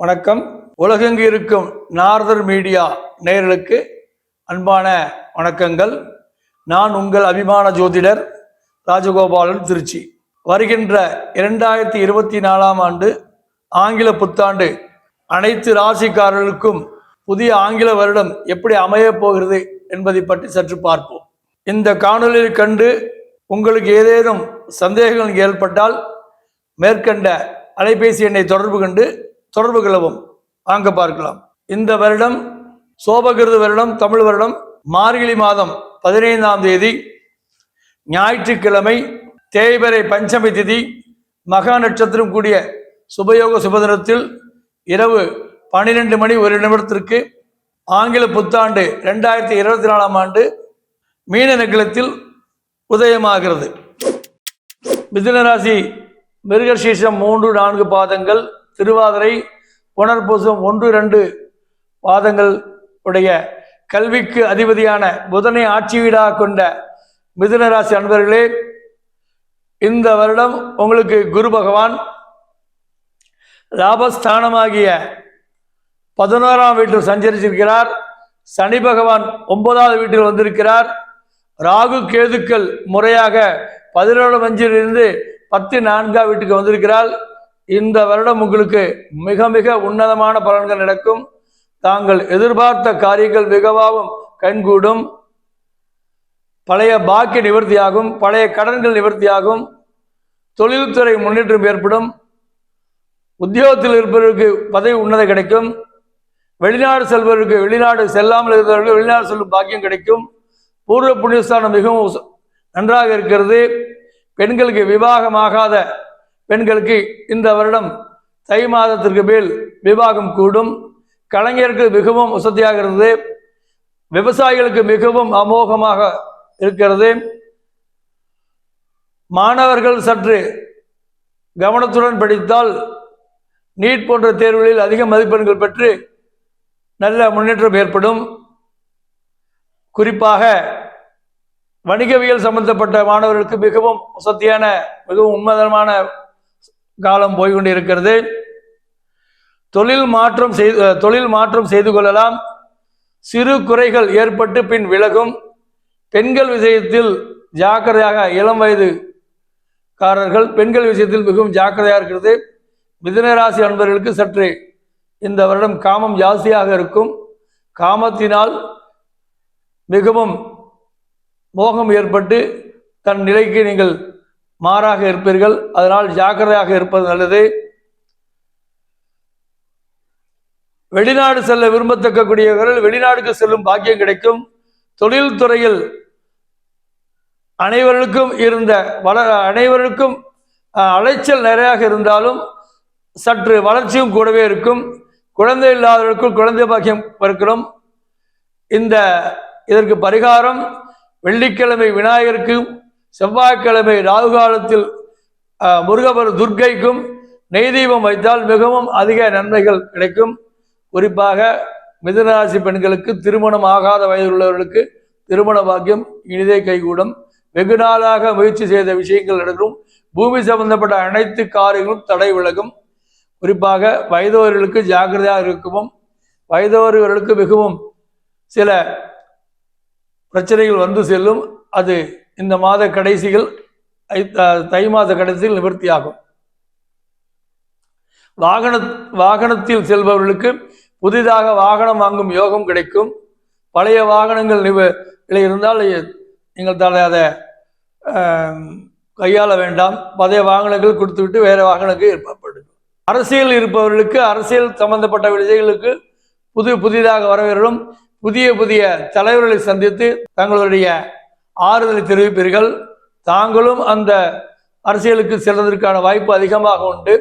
வணக்கம். உலகெங்கு இருக்கும் நார்தர் மீடியா நேயர்களுக்கு அன்பான வணக்கங்கள். நான் உங்கள் அபிமான ஜோதிடர் ராஜகோபாலன், திருச்சி. வருகின்ற 2024ஆம் ஆண்டு ஆங்கில புத்தாண்டு அனைத்து ராசிக்காரர்களுக்கும் புதிய ஆங்கில வருடம் எப்படி அமையப் போகிறது என்பதை பற்றி சற்று பார்ப்போம். இந்த காணொலியை கண்டு உங்களுக்கு ஏதேனும் சந்தேகங்கள் ஏற்பட்டால் மேற்கண்ட அலைபேசி எண்ணை தொடர்பு கொள்ளவும். வாங்க பார்க்கலாம். இந்த வருடம் சோபகிருது வருடம், தமிழ் வருடம், மார்கழி மாதம் 15ஆம் தேதி ஞாயிற்றுக்கிழமை, தேய்பிறை பஞ்சமி திதி, மகா நட்சத்திரம் கூடிய சுபயோக சுபதினத்தில் இரவு 12 மணி 1 நிமிடத்திற்கு ஆங்கில புத்தாண்டு 2024ஆம் ஆண்டு மீன நட்சத்திரத்தில் உதயமாகிறது. மிதுனராசி மிருகசீஷம் 3-4 பாதங்கள், திருவாதிரை புனர்பூசம் 1-2 பாதங்கள் உடைய கல்விக்கு அதிபதியான புதனை ஆட்சி வீடாக கொண்ட மிதுனராசி அன்பர்களே, இந்த வருடம் உங்களுக்கு குரு பகவான் லாபஸ்தானமாகிய 11ஆம் வீட்டில் சஞ்சரிச்சிருக்கிறார். சனி பகவான் 9வது வீட்டில் வந்திருக்கிறார். ராகு கேதுக்கள் முறையாக 17-5 10-4 வீட்டுக்கு வந்திருக்கிறார். இந்த வருடம் உங்களுக்கு மிக மிக உன்னதமான பலன்கள் நடக்கும். தாங்கள் எதிர்பார்த்த காரியங்கள் மிகவும் கண்கூடும். பழைய பாக்கிய நிவர்த்தியாகும், பழைய கடன்கள் நிவர்த்தியாகும், தொழில்துறை முன்னேற்றம் ஏற்படும், உத்தியோகத்தில் இருப்பவர்களுக்கு பதவி உன்னதை கிடைக்கும், வெளிநாடு செல்பவர்களுக்கு வெளிநாடு செல்லாமல் இருந்தவர்களுக்கு வெளிநாடு செல்லும் பாக்கியம் கிடைக்கும். பூர்வ புண்ணியஸ்தானம் மிகவும் நன்றாக இருக்கிறது. பெண்களுக்கு விவாகமாகாத பெண்களுக்கு இந்த வருடம் தை மாதத்திற்கு மேல் விவாகம் கூடும். கலைஞருக்கு மிகவும் வசதியாக இருக்கிறது. விவசாயிகளுக்கு மிகவும் அமோகமாக இருக்கிறது. மாணவர்கள் சற்று கவனத்துடன் படித்தால் நீட் போன்ற தேர்வுகளில் அதிக மதிப்பெண்கள் பெற்று நல்ல முன்னேற்றம் ஏற்படும். குறிப்பாக வணிகவியல் சம்பந்தப்பட்ட மாணவர்களுக்கு மிகவும் வசதியான மிகவும் உன்னதமான காலம் போய்கொண்டிருக்கிறது. தொழில் மாற்றம் செய்து கொள்ளலாம். சிறு குறைகள் ஏற்பட்டு பின் விலகும். பெண்கள் விஷயத்தில் ஜாக்கிரதையாக, இளம் வயதுக்காரர்கள் பெண்கள் விஷயத்தில் மிகவும் ஜாக்கிரதையாக இருக்கிறது. மிதுனராசி அன்பர்களுக்கு சற்று இந்த வருடம் காமம் ஜாஸ்தியாக இருக்கும். காமத்தினால் மிகவும் மோகம் ஏற்பட்டு தன் நிலைக்கு நீங்கள் மாறாக இருப்பீர்கள். அதனால் ஜாக்கிரதையாக இருப்பது நல்லது. வெளிநாடு செல்ல விரும்பத்தக்கக்கூடியவர்கள் வெளிநாடுக்கு செல்லும் பாக்கியம் கிடைக்கும். தொழில் துறையில் அனைவருக்கும் அலைச்சல் நிறையாக இருந்தாலும் சற்று வளர்ச்சியும் கூடவே இருக்கும். குழந்தை இல்லாதவர்களுக்கும் குழந்தை பாக்கியம் பிறக்கணும். இதற்கு பரிகாரம் வெள்ளிக்கிழமை விநாயகருக்கும், செவ்வாய்க்கிழமை ராகு காலத்தில் முருகவர் துர்க்கைக்கும் நெய் தீபம் வைத்தால் மிகவும் அதிக நன்மைகள் கிடைக்கும். குறிப்பாக மிதுனராசி பெண்களுக்கு திருமணம் ஆகாத வயதில் உள்ளவர்களுக்கு திருமண பாக்கியம் இனிதே கைகூடும். வெகு நாளாக முயற்சி செய்த விஷயங்கள் நடக்கும். பூமி சம்பந்தப்பட்ட அனைத்து காரியங்களும் தடை விலகும். குறிப்பாக வயதோர்களுக்கு ஜாக்கிரதையாக இருக்கவும். வயதோர்களுக்கு மிகவும் சில பிரச்சனைகள் வந்து செல்லும். அது இந்த மாத கடைசிகள், தை மாத கடைசியில் நிவர்த்தியாகும். வாகனத்தில் செல்பவர்களுக்கு புதிதாக வாகனம் வாங்கும் யோகம் கிடைக்கும். பழைய வாகனங்கள் இருந்தால் நீங்கள் அதை கையாள வேண்டாம். பழைய வாகனங்கள் கொடுத்துவிட்டு வேற வாகனங்கள் ஏற்படும். அரசியல் இருப்பவர்களுக்கு அரசியல் சம்பந்தப்பட்ட விஷயங்களுக்கு புதிதாக வரவேறும். புதிய தலைவர்களை சந்தித்து தங்களுடைய ஆறுதலை தெரிவிப்பீர்கள். தாங்களும் அந்த அரசியலுக்கு செல்வதற்கான வாய்ப்பு அதிகமாக உண்டு.